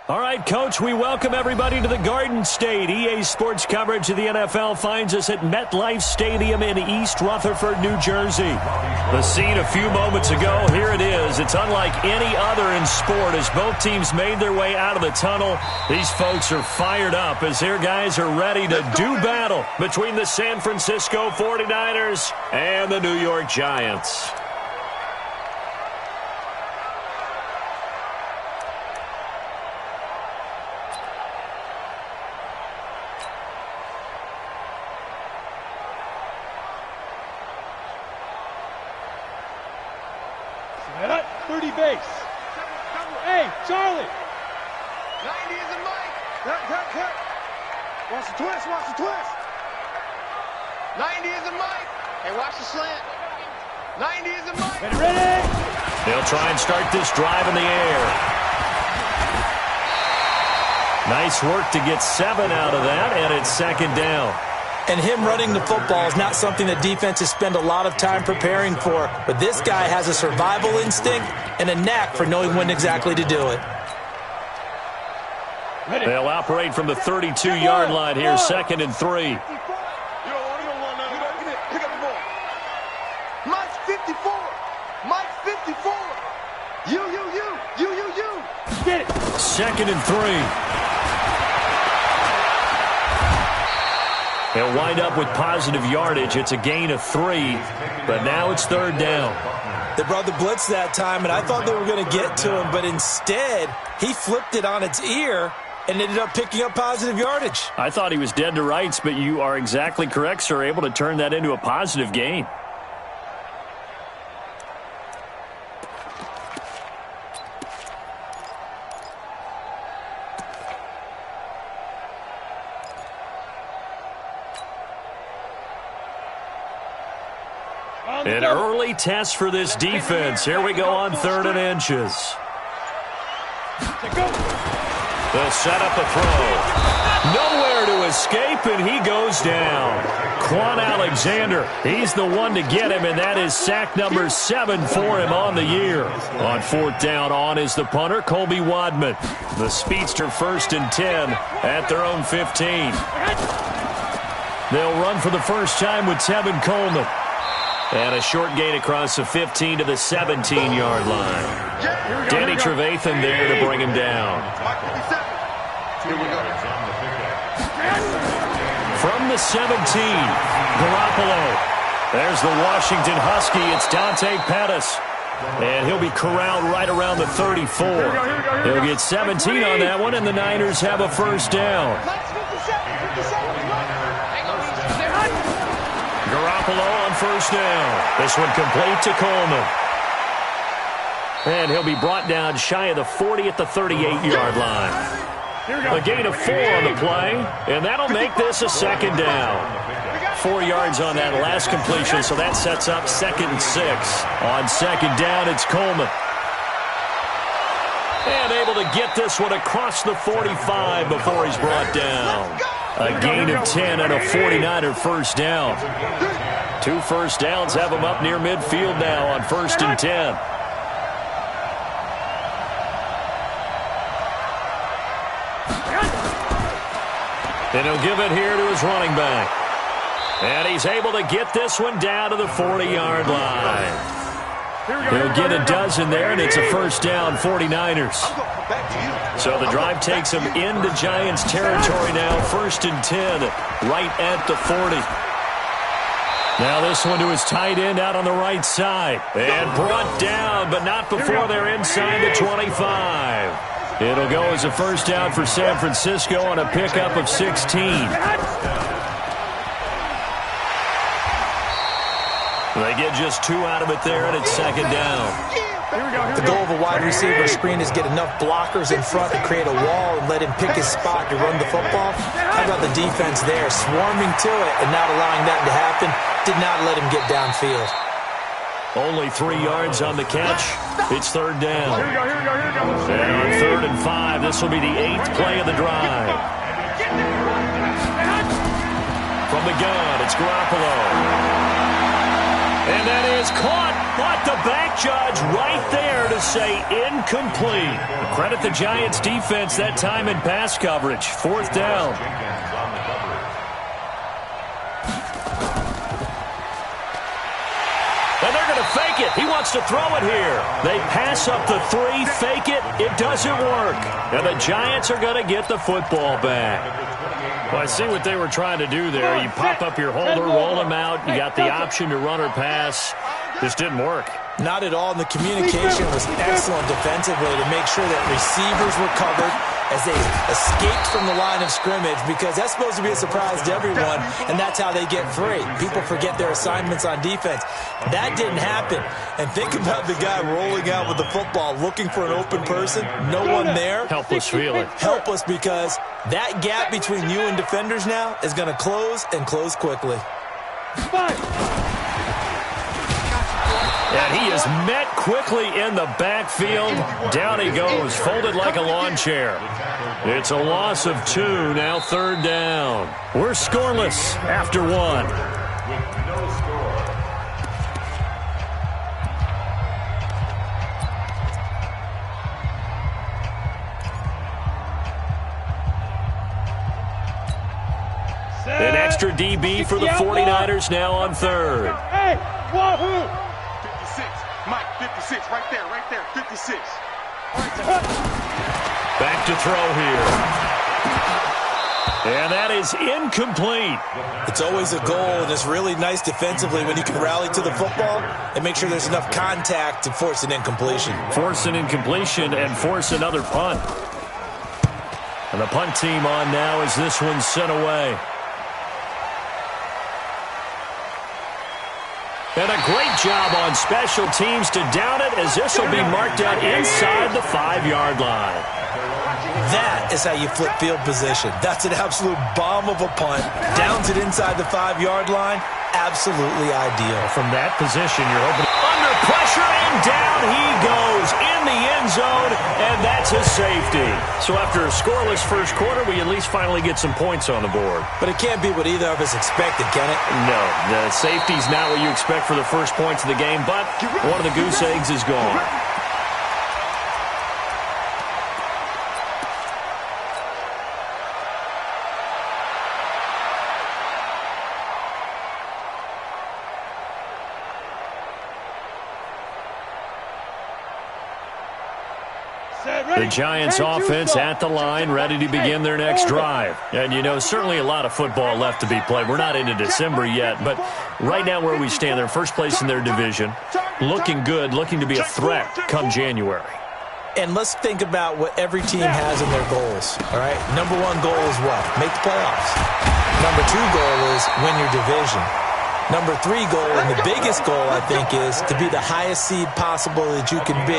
All right, Coach, we welcome everybody to the Garden State. EA Sports coverage of the NFL finds us at MetLife Stadium in East Rutherford, New Jersey. The scene a few moments ago, here it is. It's unlike any other in sport as both teams made their way out of the tunnel. These folks are fired up as their guys are ready to do battle between the San Francisco 49ers and the New York Giants. Hey, Charlie! 90 is a mic! Cut. Watch the twist, 90 is a mic! Hey, watch the slant. 90 is a mic! Ready? They'll try and start this drive in the air. Nice work to get 7 out of that, and it's second down. And him running the football is not something that defenses spend a lot of time preparing for. But this guy has a survival instinct and a knack for knowing when exactly to do it. They'll operate from the 32-yard line here, 2nd and 3. Mike's 54. Mike's 54. You. Get it. 2nd and 3. They'll wind up with positive yardage. It's a gain of 3, but now it's 3rd down. They brought the blitz that time, and I thought they were going to get to him, but instead, he flipped it on its ear and ended up picking up positive yardage. I thought he was dead to rights, but you are exactly correct, sir, able to turn that into a positive gain. An early test for this defense. Here we go on 3rd and inches. They'll set up a throw. Nowhere to escape, and he goes down. Quan Alexander, he's the one to get him, and that is sack number 7 for him on the year. On 4th down, on is the punter, Colby Wadman. The speedster 1st and 10 at their own 15. They'll run for the first time with Tevin Coleman. And a short gain across the 15 to the 17-yard line. Danny Trevathan there to bring him down. From the 17, Garoppolo. There's the Washington Husky. It's Dante Pettis. And he'll be corralled right around the 34. He'll get 17 on that one, and the Niners have a first down. Garoppolo on first down. This one complete to Coleman. And he'll be brought down shy of the 40 at the 38-yard line. A gain of 4 on the play, and that'll make this a second down. 4 yards on that last completion, so that sets up 2nd and 6. On second down, it's Coleman. And able to get this one across the 45 before he's brought down. A gain of 10 and a 49er first down. 2 first downs have him up near midfield now on 1st and 10. And he'll give it here to his running back. And he's able to get this one down to the 40-yard line. He'll get a dozen there, and it's a first down, 49ers. So the drive takes him into Giants territory now, 1st and 10, right at the 40. Now this one to his tight end out on the right side. And brought down, but not before they're inside the 25. It'll go as a first down for San Francisco on a pickup of 16. They get just 2 out of it there, and it's second down. The goal of a wide receiver screen is get enough blockers in front to create a wall and let him pick his spot to run the football. How about the defense there, swarming to it and not allowing that to happen? Did not let him get downfield. Only 3 yards on the catch. It's third down. And on 3rd and 5, this will be the 8th play of the drive. From the gun, it's Garoppolo. And that is caught, but the back judge right there to say incomplete. Credit the Giants defense that time in pass coverage. 4th down. And they're going to fake it. He wants to throw it here. They pass up the 3, fake it. It doesn't work. And the Giants are going to get the football back. Well, I see what they were trying to do there. You pop up your holder, roll him out. You got the option to run or pass. Just didn't work. Not at all, and the communication was excellent defensively to make sure that receivers were covered as they escaped from the line of scrimmage, because that's supposed to be a surprise to everyone, and that's how they get free. People forget their assignments on defense. That didn't happen. And think about the guy rolling out with the football, looking for an open person, no one there. Helpless feeling. Helpless, because that gap between you and defenders now is going to close, and close quickly. And he is met quickly in the backfield. Down he goes, folded like a lawn chair. It's a loss of 2, now 3rd down. We're scoreless after 1. An extra DB for the 49ers now on 3rd. Hey, wahoo! 56, Mike, 56, right there, 56. Back to throw here. And that is incomplete. It's always a goal, and it's really nice defensively when you can rally to the football and make sure there's enough contact to force an incompletion. Force an incompletion and force another punt. And the punt team on now as this one's sent away. And a great job on special teams to down it, as this will be marked out inside the 5-yard line. That is how you flip field position. That's an absolute bomb of a punt. Downs it inside the 5-yard line. Absolutely ideal. From that position, you're hoping under pressure, and down he goes in the end zone, and that's a safety. So after a scoreless first quarter, we at least finally get some points on the board. But it can't be what either of us expected, can it? No, the safety's not what you expect for the first points of the game, but one of the goose eggs is gone. The Giants offense at the line, ready to begin their next drive. And, you know, certainly a lot of football left to be played. We're not into December yet, but right now where we stand, they're first place in their division. Looking good, looking to be a threat come January. And let's think about what every team has in their goals, all right? Number 1 goal is what? Make the playoffs. Number 2 goal is win your division. Number 3 goal, and the biggest goal, I think, is to be the highest seed possible that you can be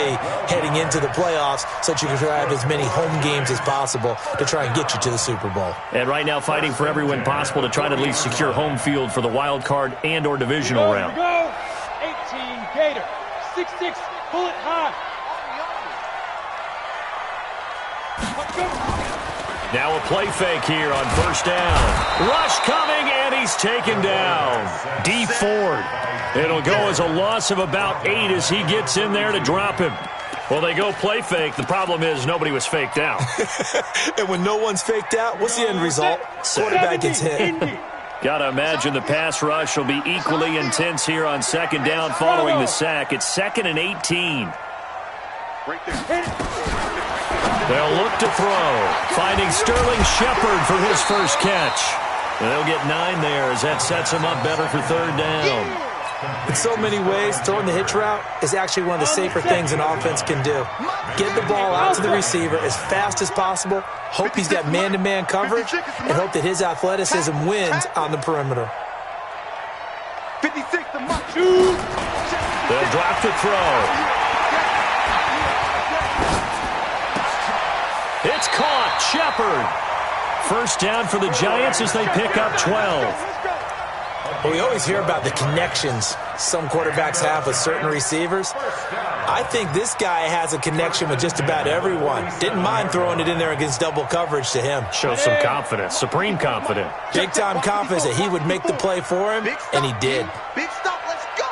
heading into the playoffs so that you can drive as many home games as possible to try and get you to the Super Bowl. And right now fighting for every win possible to try to at least secure home field for the wild card and or divisional round. Go, 18 Gator, 6'6", bullet high. Now a play fake here on first down. Rush coming, and he's taken down. D Ford. It'll go as a loss of about 8 as he gets in there to drop him. Well, they go play fake. The problem is nobody was faked out. And when no one's faked out, what's the end result? Quarterback gets hit. Got to imagine the pass rush will be equally intense here on second down following the sack. It's 2nd and 18. Right there. They'll look to throw, finding Sterling Shepard for his first catch. And they'll get 9 there as that sets him up better for 3rd down. In so many ways, throwing the hitch route is actually one of the safer things an offense can do. Get the ball out to the receiver as fast as possible, hope he's got man-to-man coverage, and hope that his athleticism wins on the perimeter. 56 to Mike. They'll drop the throw. It's caught. Shepard. First down for the Giants as they pick up 12. Well, we always hear about the connections some quarterbacks have with certain receivers. I think this guy has a connection with just about everyone. Didn't mind throwing it in there against double coverage to him. Shows some confidence, supreme confidence. Big-time confidence that he would make the play for him, and he did. Big stop, let's go.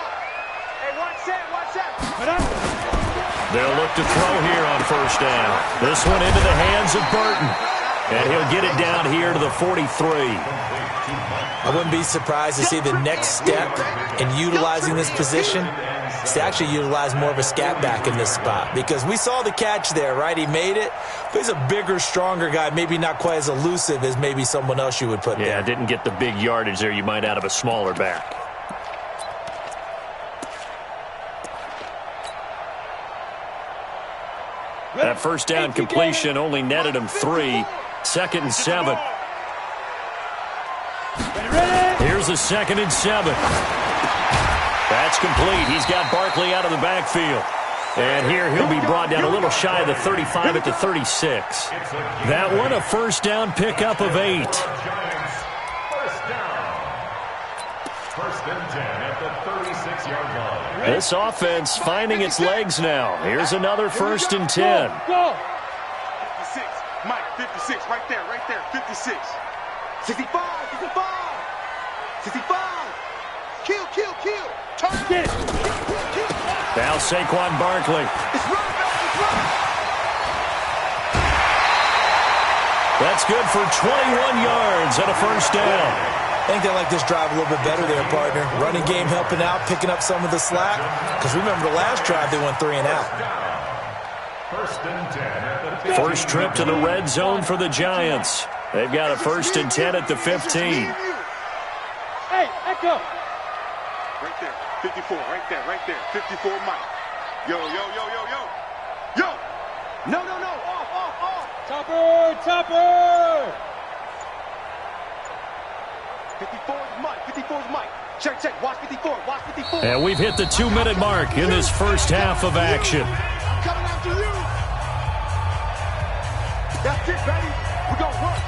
They'll look to throw here on first down. This one into the hands of Burton. And he'll get it down here to the 43. I wouldn't be surprised to see the next step in utilizing this position is to actually utilize more of a scat back in this spot. Because we saw the catch there, right? He made it. But he's a bigger, stronger guy. Maybe not quite as elusive as maybe someone else you would put there. Yeah, didn't get the big yardage there you might out of a smaller back. That first down completion only netted him 3. 2nd and 7. Here's a 2nd and 7. That's complete. He's got Barkley out of the backfield. And here he'll be brought down a little shy of the 35 at the 36. That one a first down pickup of 8. First and 10 at the 36-yard line. This offense finding its legs now. Here's another 1st and 10. 56, Mike, 56, right there, 56. 65, 65. Kill. Turn it. Now Saquon Barkley. It's run. That's good for 21 yards and a first down. I think they like this drive a little bit better there, partner. Running game helping out, picking up some of the slack. Because remember the last drive, they went 3 and out. First and 10 at the First trip to the red zone for the Giants. They've got a 1st and 10 at the 15. Hey, echo. Right there, 54, right there. 54, Mike. Yo. No. Off. Topper. 54 is Mike. Check. Watch 54. And we've hit the 2-minute mark in this first half of action. Coming after you. That's it, baby. We're going to work.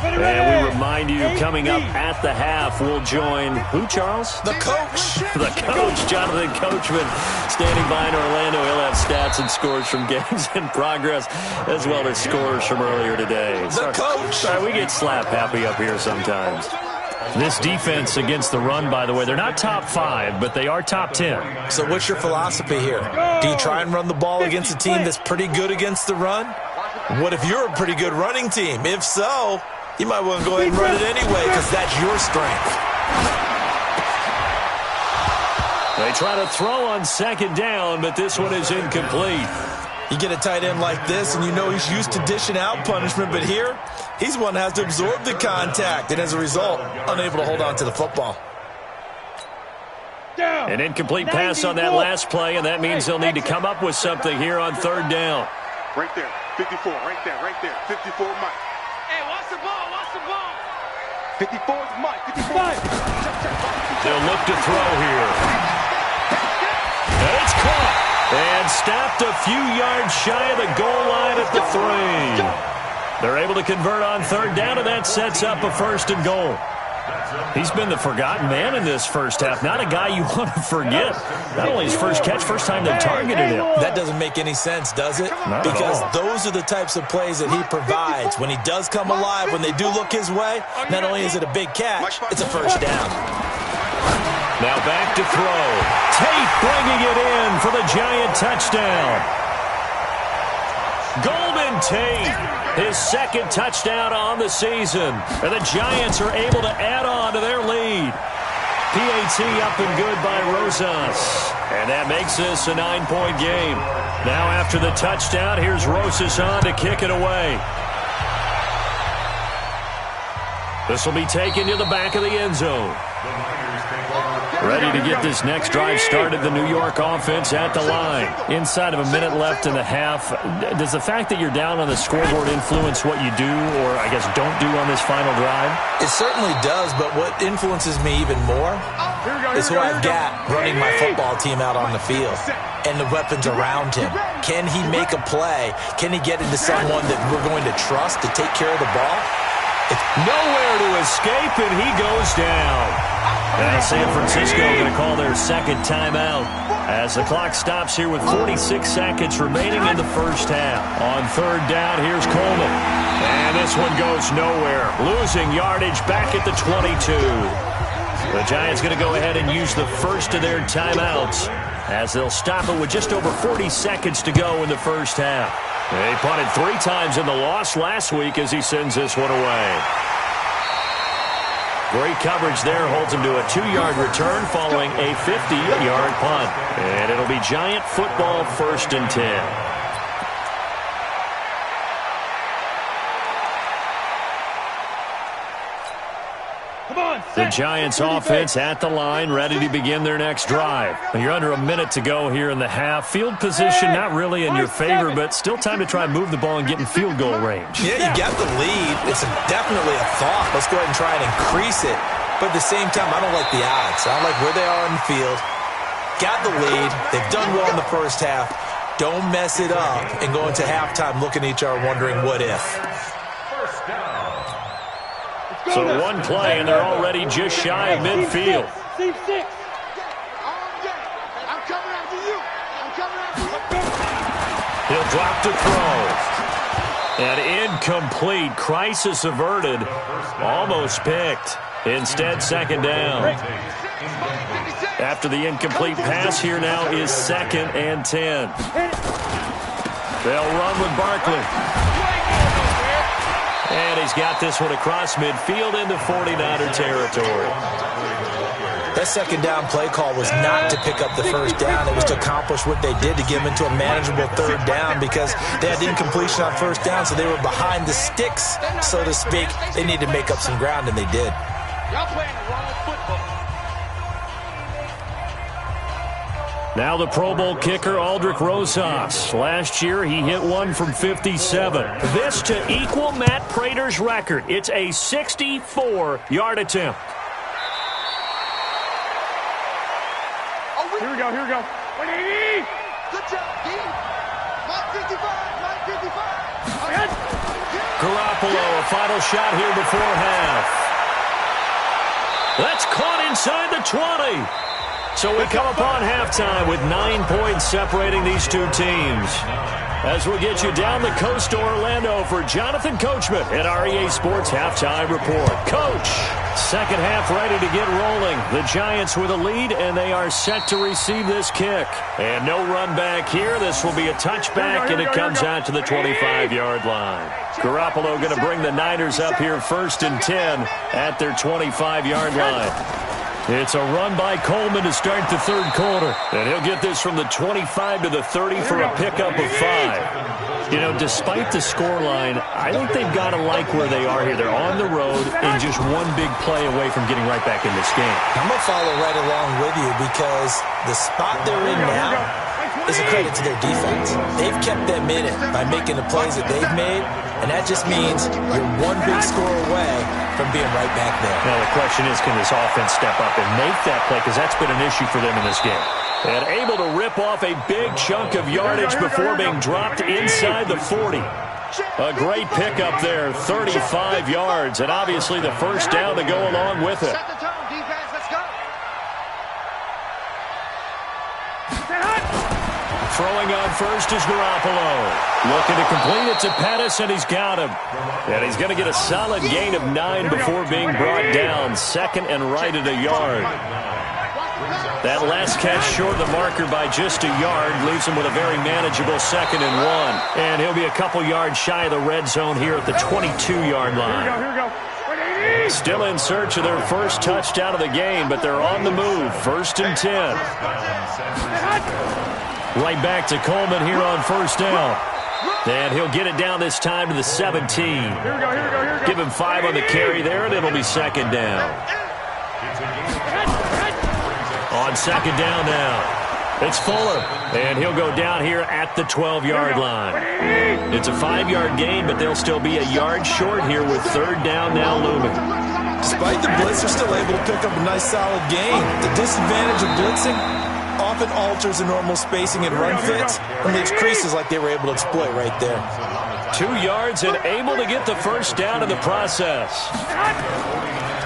And we remind you, coming up at the half, we'll join who, Charles? The coach. The coach, Jonathan Coachman, standing by in Orlando. He'll have stats and scores from games in progress, as well as scores from earlier today. The coach. Sorry, we get slap happy up here sometimes. This defense against the run, by the way, they're not top 5, but they are top 10. So what's your philosophy here? Do you try and run the ball against a team that's pretty good against the run? What if you're a pretty good running team? If so, you might want to go ahead and run it anyway because that's your strength. They try to throw on 2nd down, but this one is incomplete. You get a tight end like this, and you know he's used to dishing out punishment, but here, he's one that has to absorb the contact, and as a result, unable to hold on to the football. An incomplete pass on that last play, and that means they'll need to come up with something here on 3rd down. Right there, 54, right there. 54, Mike. Hey, watch the ball. 54 is Mike, 55. They'll look to throw here. And it's caught. And stopped a few yards shy of the goal line at the 3. They're able to convert on 3rd down, and that sets up a 1st and goal. He's been the forgotten man in this first half. Not a guy you want to forget. Not only his first catch, first time they targeted him. That doesn't make any sense, does it? Not because at all. those are the types of plays that he provides. When he does come alive, when they do look his way, not only is it a big catch, it's a first down. Now back to throw. Tate bringing it in for the Giant touchdown. Golden Tate, his 2nd touchdown on the season. And the Giants are able to add on to their lead. PAT up and good by Rosas. And that makes this a 9-point game. Now after the touchdown, here's Rosas on to kick it away. This will be taken to the back of the end zone. Ready to get this next drive started, the New York offense at the line. Inside of a minute left in the half, does the fact that you're down on the scoreboard influence what you do, or I guess don't do on this final drive? It certainly does, but what influences me even more is who I've got running my football team out on the field and the weapons around him. Can he make a play? Can he get into someone that we're going to trust to take care of the ball? It's nowhere to escape, and he goes down. Now San Francisco going to call their 2nd timeout as the clock stops here with 46 seconds remaining in the first half. On 3rd down, here's Coleman. And this one goes nowhere. Losing yardage back at the 22. The Giants going to go ahead and use the first of their timeouts as they'll stop it with just over 40 seconds to go in the first half. They punted 3 times in the loss last week as he sends this one away. Great coverage there, holds him to a 2-yard return following a 50-yard punt. And it'll be Giant football, 1st and 10. The Giants offense at the line, ready to begin their next drive. You're under a minute to go here in the half. Field position not really in your favor, but still time to try and move the ball and get in field goal range. Yeah, you got the lead. It's definitely a thought. Let's go ahead and try and increase it. But at the same time, I don't like the odds. I don't like where they are on the field. Got the lead. They've done well in the first half. Don't mess it up and go into halftime looking at each other wondering what if. So one play, and they're already just shy of midfield. He'll drop to throw. And incomplete. Crisis averted. Almost picked. Instead, 2nd down. After the incomplete pass, here now is 2nd and 10. They'll run with Barkley. And he's got this one across midfield into 49er territory. That 2nd down play call was not to pick up the 1st down. It was to accomplish what they did, to get them into a manageable 3rd down, because they had the incompletion on 1st down, so they were behind the sticks, so to speak. They needed to make up some ground, and they did. Y'all playing the wrong football. Now the Pro Bowl kicker, Aldrick Rosas. Last year, he hit one from 57. This to equal Matt Prater's record. It's a 64-yard attempt. Oh, here we go, here we go. 180. Good job, D. Mike 55, Mike 55. Garoppolo, a final shot here before half. That's caught inside the 20. So we come upon halftime with 9 points separating these two teams. As we'll get you down the coast to Orlando for Jonathan Coachman at REA Sports Halftime Report. Coach, 2nd half ready to get rolling. The Giants with a lead, and they are set to receive this kick. And no run back here. This will be a touchback, and it comes out to the 25-yard line. Garoppolo going to bring the Niners up here 1st and 10 at their 25-yard line. It's a run by Coleman to start the 3rd quarter. And he'll get this from the 25 to the 30 for a pickup of 5. You know, despite the scoreline, I think they've got to like where they are here. They're on the road and just one big play away from getting right back in this game. I'm going to follow right along with you, because the spot they're in now is a credit to their defense. They've kept them in it by making the plays that they've made, and that just means you're one big score away from being right back there. Now the question is, can this offense step up and make that play, because that's been an issue for them in this game. And able to rip off a big chunk of yardage before being dropped inside the 40. A great pickup there, 35 yards, and obviously the 1st down to go along with it. Throwing on first is Garoppolo. Looking to complete it to Pettis, and he's got him. And he's going to get a solid gain of 9 before being brought down. 2nd and right at a yard. That last catch short of the marker by just a yard leaves him with a very manageable 2nd and 1. And he'll be a couple yards shy of the red zone here at the 22-yard line. Still in search of their first touchdown of the game, but they're on the move. 1st and 10. Right back to Coleman here on 1st down. And he'll get it down this time to the 17. Give him 5 on the carry there, and it'll be 2nd down. On 2nd down now, it's Fuller. And he'll go down here at the 12-yard line. It's a 5-yard gain, but they'll still be a yard short here with 3rd down now looming. Despite the blitz, they're still able to pick up a nice solid gain. The disadvantage of blitzing often alters the normal spacing and run fits and leaves creases like they were able to exploit right there. 2 yards and able to get the 1st down in the process.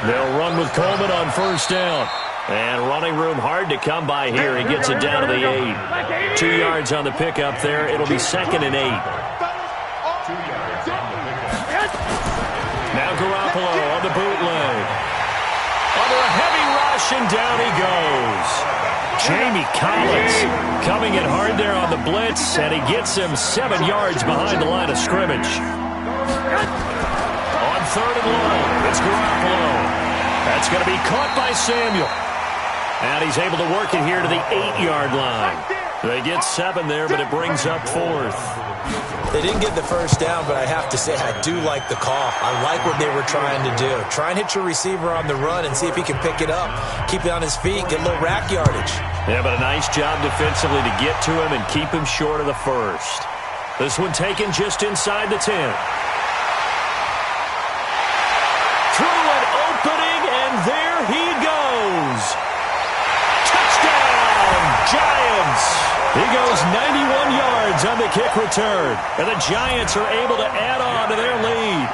They'll run with Coleman on 1st down. And running room hard to come by here. He gets it down to the 8. 2 yards on the pickup there. It'll be 2nd and 8. Now Garoppolo on the bootleg. Under a heavy rush, and down he goes. Jamie Collins coming in hard there on the blitz, and he gets him 7 yards behind the line of scrimmage. On 3rd and long, it's Garoppolo. That's going to be caught by Samuel. And he's able to work it here to the 8-yard line. They get 7 there, but it brings up 4th. They didn't get the first down, but I have to say I do like the call. I like what they were trying to do. Try and hit your receiver on the run and see if he can pick it up. Keep it on his feet, get a little rack yardage. Yeah, but a nice job defensively to get to him and keep him short of the first. This one taken just inside the 10. Through an opening, and there he goes. Touchdown, Giants! He goes 91 yards on the kick return, and the Giants are able to add on to their lead.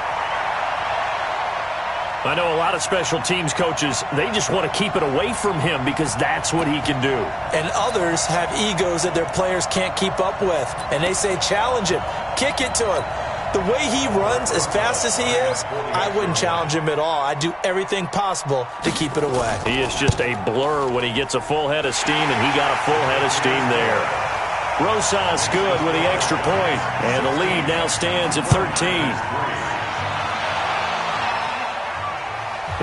I know a lot of special teams coaches, they just want to keep it away from him because that's what he can do. And others have egos that their players can't keep up with, and they say challenge him, kick it to him. The way he runs as fast as he is, I wouldn't challenge him at all. I'd do everything possible to keep it away. He is just a blur when he gets a full head of steam, and he got a full head of steam there. Rosas good with the extra point, and the lead now stands at 13.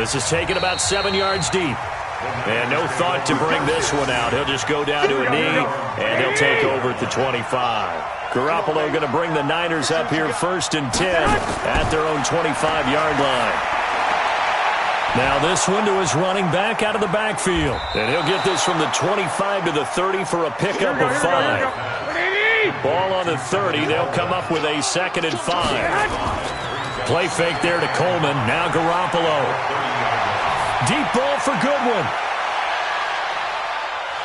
This is taken about 7 yards deep. And no thought to bring this one out. He'll just go down to a knee, and he'll take over at the 25. Garoppolo going to bring the Niners up here 1st and 10 at their own 25-yard line. Now this one to his running back out of the backfield. And he'll get this from the 25 to the 30 for a pickup of 5. Ball on the 30. They'll come up with a 2nd and 5. Play fake there to Coleman. Now Garoppolo. Deep ball for Goodwin.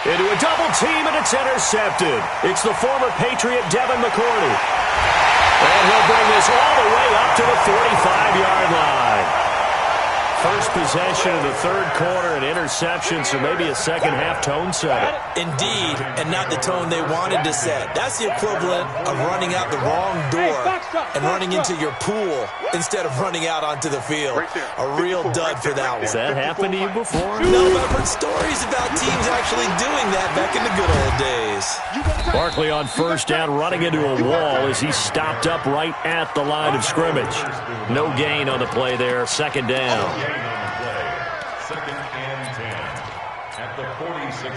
Into a double team, and it's intercepted. It's the former Patriot Devin McCourty. And he'll bring this all the way up to the 45-yard line. First possession of the 3rd quarter, an interception, so maybe a second-half tone setter. Indeed, and not the tone they wanted to set. That's the equivalent of running out the wrong door and running into your pool instead of running out onto the field. A real dud for that one. Has that happened to you before? No, but I've heard stories about teams actually doing that back in the good old days. Barkley on 1st down, running into a wall as he stopped up right at the line of scrimmage. No gain on the play there, 2nd down.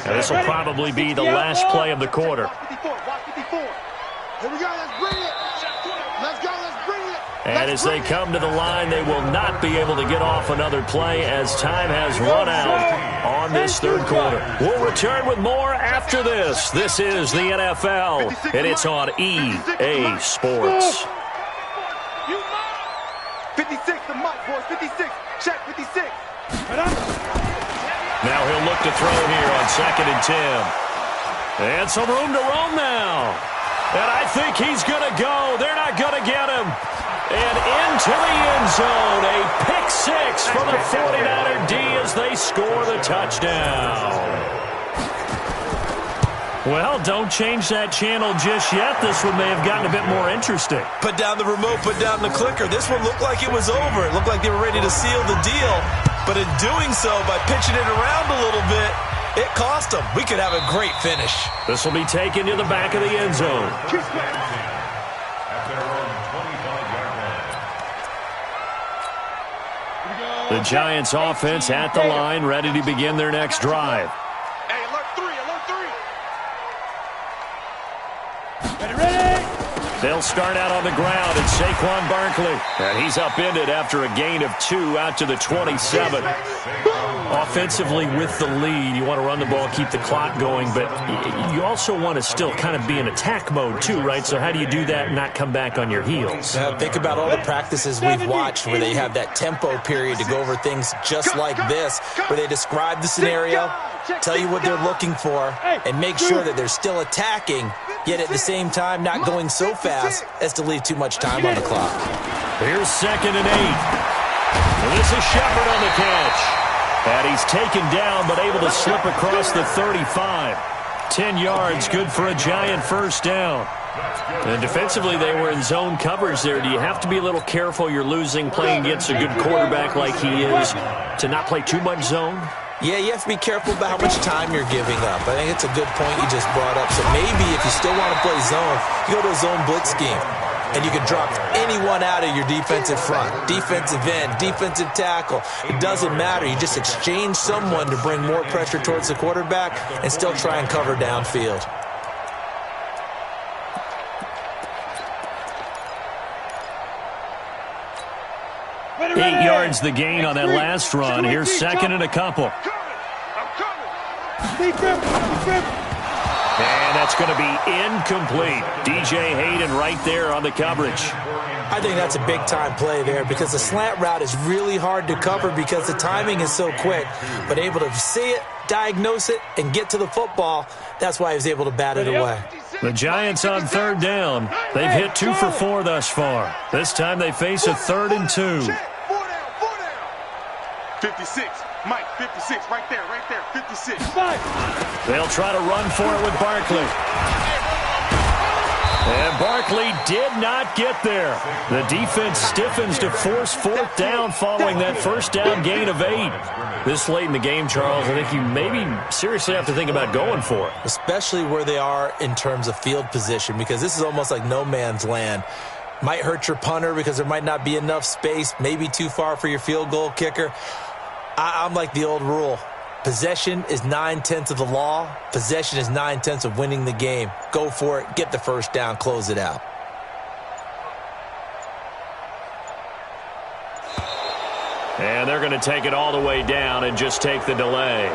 And this will probably be the last play of the quarter. Here we go, let's bring it. Let's go, let's bring it. And as they come to the line, they will not be able to get off another play as time has run out on this 3rd quarter. We'll return with more after this. This is the NFL, and it's on EA Sports. 56, the Mike, boys, 56. Check, 56. Now he'll look to throw here on 2nd and 10. And some room to roam now. And I think he's going to go. They're not going to get him. And into the end zone. A pick 6 for the 49er D as they score the touchdown. Well, don't change that channel just yet. This one may have gotten a bit more interesting. Put down the remote, put down the clicker. This one looked like it was over. It looked like they were ready to seal the deal. But in doing so, by pitching it around a little bit, it cost them. We could have a great finish. This will be taken to the back of the end zone. The Giants offense at the line, ready to begin their next drive. Hey, alert 3, alert 3. They'll start out on the ground, and Saquon Barkley. And he's upended after a gain of 2 out to the 27. Offensively with the lead, you want to run the ball, keep the clock going, but you also want to still kind of be in attack mode too, right? So how do you do that and not come back on your heels? Think about all the practices we've watched where they have that tempo period to go over things just like this, where they describe the scenario, tell you what they're looking for, and make sure that they're still attacking, yet at the same time not going so fast as to leave too much time on the clock. Here's 2nd and 8. And this is Shepard on the catch. And he's taken down but able to slip across the 35. 10 yards, good for a Giant first down. And defensively, they were in zone coverage there. Do you have to be a little careful? You're losing, playing against a good quarterback like he is, to not play too much zone? Yeah, you have to be careful about how much time you're giving up. I think it's a good point you just brought up. So maybe if you still want to play zone, you go to a zone blitz scheme. And you can drop anyone out of your defensive front, defensive end, defensive tackle. It doesn't matter. You just exchange someone to bring more pressure towards the quarterback and still try and cover downfield. 8 yards the gain on that last run. Here's second and a couple. And that's going to be incomplete. DJ Hayden right there on the coverage. I think that's a big-time play there because the slant route is really hard to cover because the timing is so quick. But able to see it, diagnose it, and get to the football, that's why he was able to bat it away. The Giants on third down. They've hit 2 for 4 thus far. This time they face a 3rd and 2. 56. Mike, 56. Right there, 56. They'll try to run for it with Barkley. And Barkley did not get there. The defense stiffens to force 4th down following that first down gain of 8. This late in the game, Charles, I think you maybe seriously have to think about going for it. Especially where they are in terms of field position, because this is almost like no man's land. Might hurt your punter because there might not be enough space, maybe too far for your field goal kicker. I'm like the old rule. Possession is 9/10 of the law. Possession is 9/10 of winning the game. Go for it. Get the first down. Close it out. And they're going to take it all the way down and just take the delay.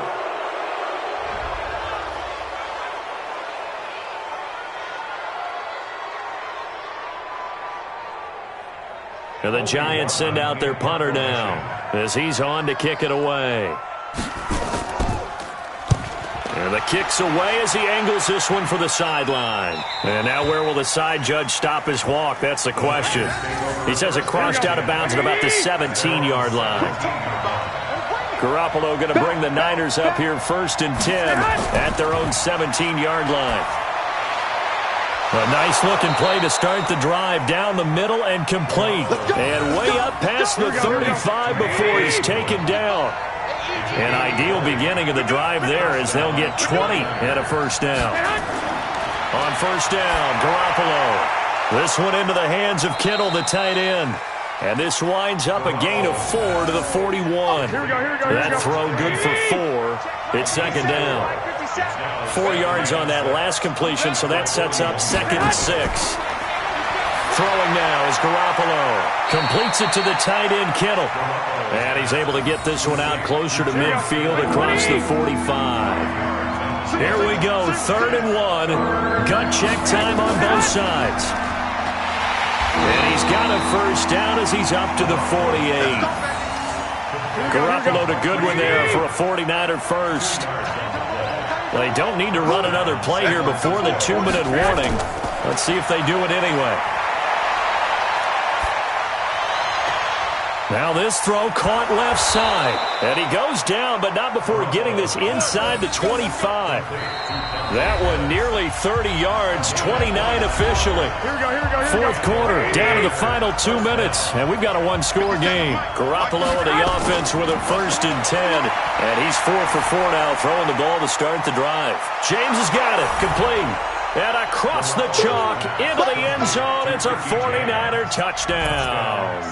And the Giants send out their punter now as he's on to kick it away. And the kick's away as he angles this one for the sideline. And now where will the side judge stop his walk? That's the question. He says it crossed out of bounds at about the 17-yard line. Garoppolo going to bring the Niners up here 1st and 10 at their own 17-yard line. A nice-looking play to start the drive down the middle and complete. And way up past the 35 before he's taken down. An ideal beginning of the drive there as they'll get 20 and a first down. On first down, Garoppolo. This one into the hands of Kittle, the tight end. And this winds up a gain of 4 to the 41. That throw good for 4. It's second down. 4 yards on that last completion, so that sets up 2nd and 6. Throwing now is Garoppolo. Completes it to the tight end, Kittle. And he's able to get this one out closer to midfield across the 45. Here we go, 3rd and 1. Gut check time on both sides. And he's got a first down as he's up to the 48. Garoppolo to Goodwin there for a 49er first. They don't need to run another play here before the 2-minute warning. Let's see if they do it anyway. Now this throw caught left side. And he goes down, but not before getting this inside the 25. That one nearly 30 yards, 29 officially. Fourth quarter, down to the final 2 minutes, and we've got a one-score game. Garoppolo and the offense with a 1st and 10, and he's 4 for 4 now, throwing the ball to start the drive. James has got it, complete. And across the chalk, into the end zone, it's a 49er touchdown.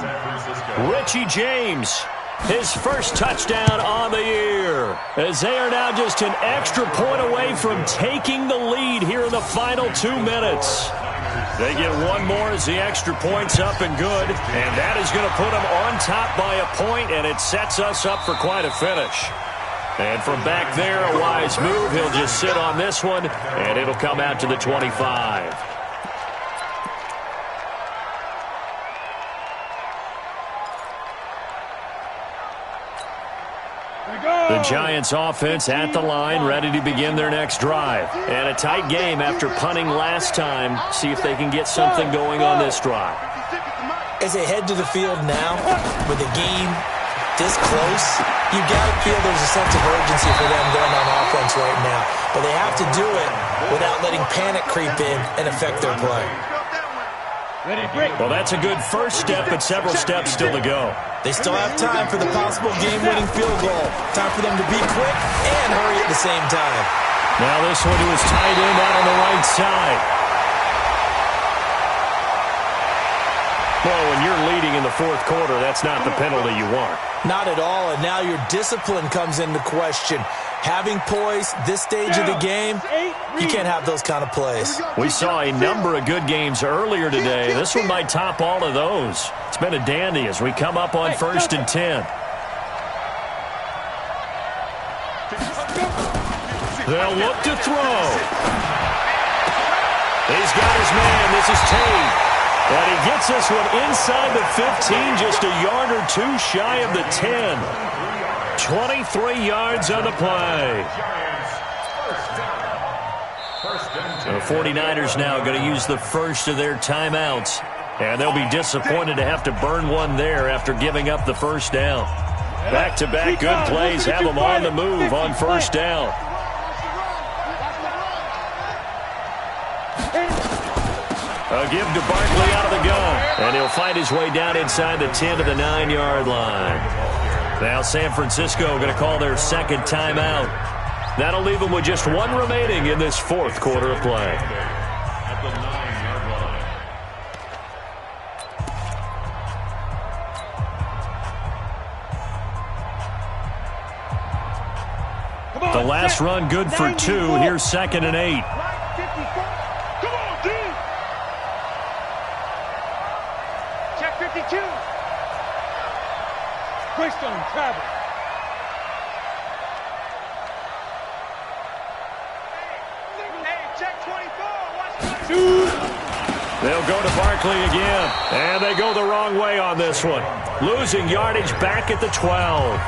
Richie James, his first touchdown on the year, as they are now just an extra point away from taking the lead here in the final 2 minutes. They get one more as the extra point's up and good, and that is going to put them on top by a point, and it sets us up for quite a finish. And from back there, a wise move. He'll just sit on this one, and it'll come out to the 25. The Giants offense at the line, ready to begin their next drive. And a tight game after punting last time. See if they can get something going on this drive. As they head to the field now, with the game this close, you got to feel there's a sense of urgency for them going on offense right now. But they have to do it without letting panic creep in and affect their play. Well, that's a good first step, but several steps still to go. They still have time for the possible game-winning field goal. Time for them to be quick and hurry at the same time. Now this one to his tight end out on the right side. Well, when you're leading in the fourth quarter, that's not the penalty you want. Not at all, and now your discipline comes into question. Having poise this stage of the game, you can't have those kind of plays. We saw a number of good games earlier today. This one might top all of those. It's been a dandy as we come up on 1st and 10. They'll look to throw. He's got his man. This is Tate. And he gets this one inside the 15, just a yard or two shy of the 10. 23 yards on the play. The 49ers now going to use the first of their timeouts. And they'll be disappointed to have to burn one there after giving up the first down. Back-to-back good plays have them on the move on first down. A give to Barkley out of the gun. And he'll find his way down inside the 10 to the 9-yard line. Now San Francisco going to call their second timeout. That'll leave them with just one remaining in this fourth quarter of play. At the 9-yard line. The last run good for 2. Here's 2nd and 8. Check 52. Greystone travel. Hey, check 24. Watch 22. They'll go to Barkley again. And they go the wrong way on this one. Losing yardage back at the 12.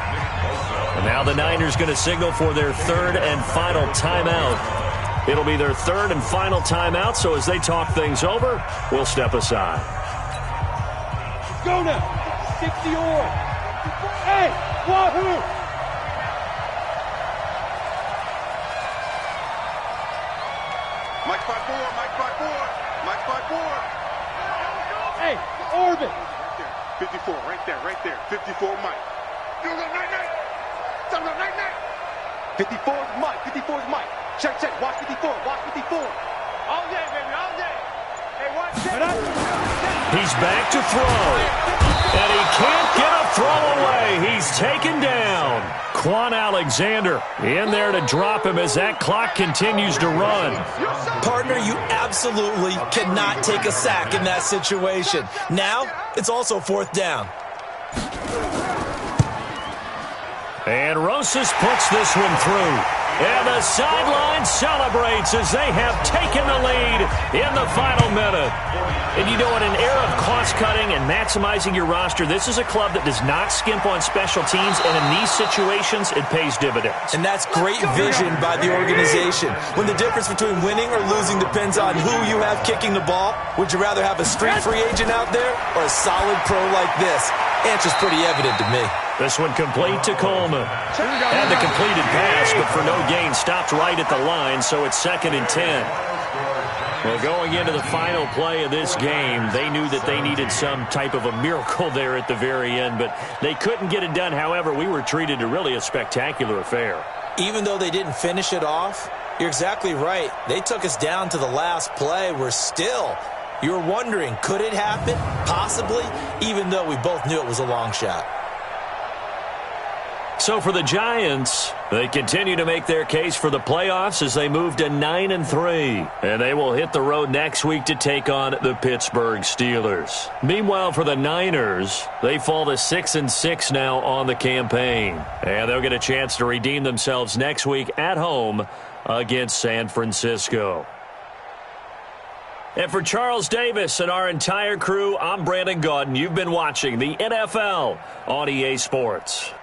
And now the Niners going to signal for their third and final timeout. It'll be their third and final timeout, so as they talk things over, we'll step aside. Go now. 60 or. Hey, wahoo! Mike 5-4, Mike 5-4, Mike 5-4. Hey, orbit. 54, right there. 54, Mike. 54 is Mike, 54 is Mike. Check, watch 54, watch 54. All day, baby, all day. Hey, watch it. He's back to throw. And he can't get a throw away. He's taken down. Quan Alexander in there to drop him as that clock continues to run. Partner, you absolutely cannot take a sack in that situation. Now, it's also 4th down. And Rosas puts this one through. And the sideline celebrates as they have taken the lead in the final minute. And you know, in an era of cost-cutting and maximizing your roster, this is a club that does not skimp on special teams, and in these situations, it pays dividends. And that's great vision by the organization. When the difference between winning or losing depends on who you have kicking the ball, would you rather have a street free agent out there or a solid pro like this? Answer's pretty evident to me. This one complete to Coleman. And the completed pass, but for no gain, stopped right at the line, so it's 2nd and 10. Well, going into the final play of this game, they knew that they needed some type of a miracle there at the very end, but they couldn't get it done. However, we were treated to really a spectacular affair. Even though they didn't finish it off, you're exactly right. They took us down to the last play. You're wondering, could it happen? Possibly, even though we both knew it was a long shot. So for the Giants, they continue to make their case for the playoffs as they move to 9-3. And they will hit the road next week to take on the Pittsburgh Steelers. Meanwhile, for the Niners, they fall to 6-6 now on the campaign. And they'll get a chance to redeem themselves next week at home against San Francisco. And for Charles Davis and our entire crew, I'm Brandon Gaudin. You've been watching the NFL on EA Sports.